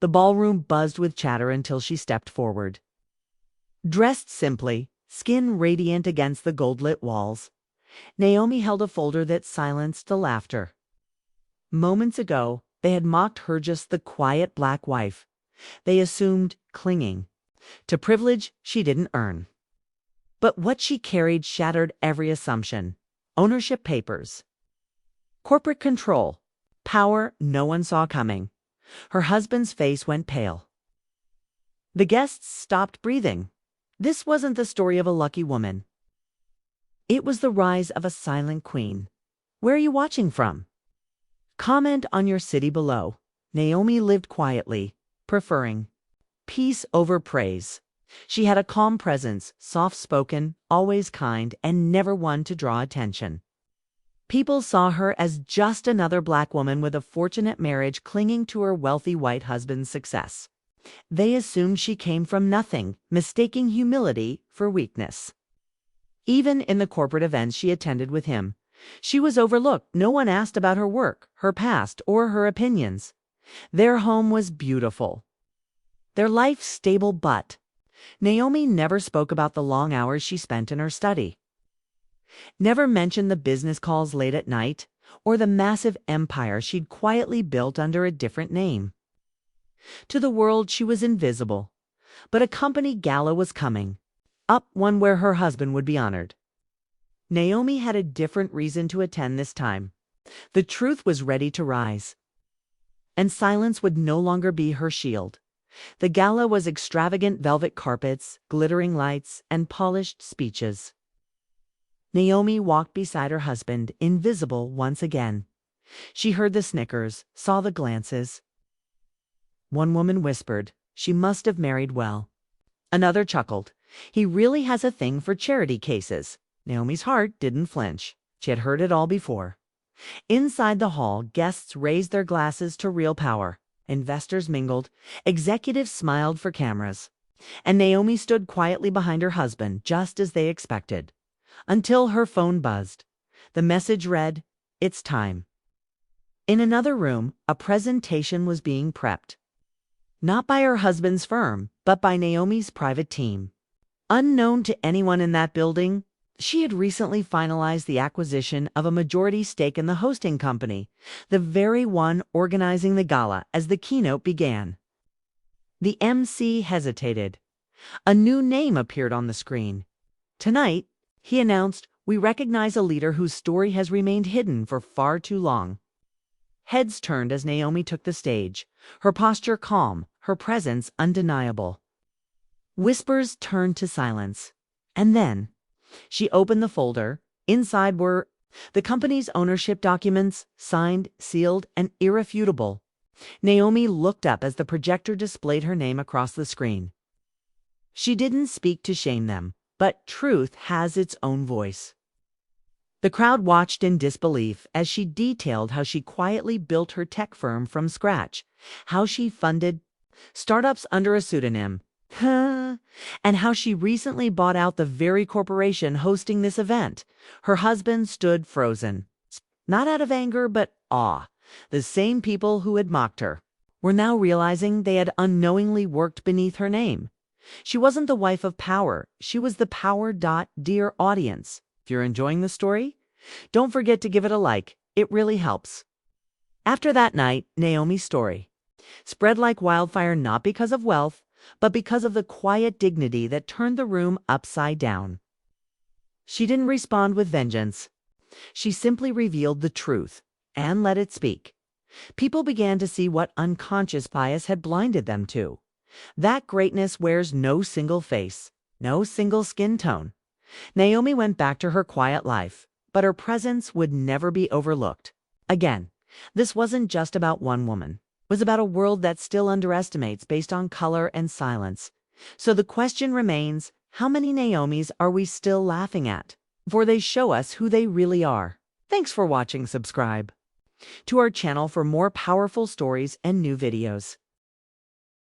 The ballroom buzzed with chatter until she stepped forward. Dressed simply, skin radiant against the gold-lit walls, Naomi held a folder that silenced the laughter. Moments ago, they had mocked her just the quiet black wife. They assumed clinging to privilege she didn't earn. But what she carried shattered every assumption. Ownership papers, corporate control, power no one saw coming. Her husband's face went pale. The guests stopped breathing. This wasn't the story of a lucky woman. It was the rise of a silent queen. Where are you watching from? Comment on your city below. Naomi lived quietly, preferring peace over praise. She had a calm presence, soft-spoken, always kind, and never one to draw attention. People saw her as just another black woman with a fortunate marriage clinging to her wealthy white husband's success. They assumed she came from nothing, mistaking humility for weakness. Even in the corporate events she attended with him, she was overlooked. No one asked about her work, her past, or her opinions. Their home was beautiful, their life stable, but Naomi never spoke about the long hours she spent in her study. Never mentioned the business calls late at night or the massive empire she'd quietly built under a different name. To the world she was invisible, but a company gala was coming, up one where her husband would be honored. Naomi had a different reason to attend this time. The truth was ready to rise, and silence would no longer be her shield. The gala was extravagant velvet carpets, glittering lights, and polished speeches. Naomi walked beside her husband, invisible once again. She heard the snickers, saw the glances. One woman whispered, "She must have married well." Another chuckled, "He really has a thing for charity cases." Naomi's heart didn't flinch. She had heard it all before. Inside the hall, guests raised their glasses to real power. Investors mingled. Executives smiled for cameras. And Naomi stood quietly behind her husband, just as they expected. Until her phone buzzed. The message read, "It's time." In another room, a presentation was being prepped. Not by her husband's firm, but by Naomi's private team. Unknown to anyone in that building, she had recently finalized the acquisition of a majority stake in the hosting company, the very one organizing the gala as the keynote began. The MC hesitated. A new name appeared on the screen. "Tonight," he announced, "we recognize a leader whose story has remained hidden for far too long." Heads turned as Naomi took the stage, her posture calm, her presence undeniable. Whispers turned to silence. And then she opened the folder. Inside were the company's ownership documents, signed, sealed, and irrefutable. Naomi looked up as the projector displayed her name across the screen. She didn't speak to shame them, but truth has its own voice. The crowd watched in disbelief as she detailed how she quietly built her tech firm from scratch, how she funded startups under a pseudonym, and how she recently bought out the very corporation hosting this event. Her husband stood frozen, not out of anger but awe. The same people who had mocked her were now realizing they had unknowingly worked beneath her name. She wasn't the wife of power, she was the power. Dear audience, if you're enjoying the story, don't forget to give it a like. It really helps. After that night, Naomi's story spread like wildfire, not because of wealth, but because of the quiet dignity that turned the room upside down. She didn't respond with vengeance. She simply revealed the truth and let it speak. People began to see what unconscious bias had blinded them to. That greatness wears no single face, no single skin tone. Naomi went back to her quiet life, but her presence would never be overlooked. Again, this wasn't just about one woman. It was about a world that still underestimates based on color and silence. So the question remains, how many Naomis are we still laughing at before they show us who they really are? Thanks for watching. Subscribe to our channel for more powerful stories and new videos.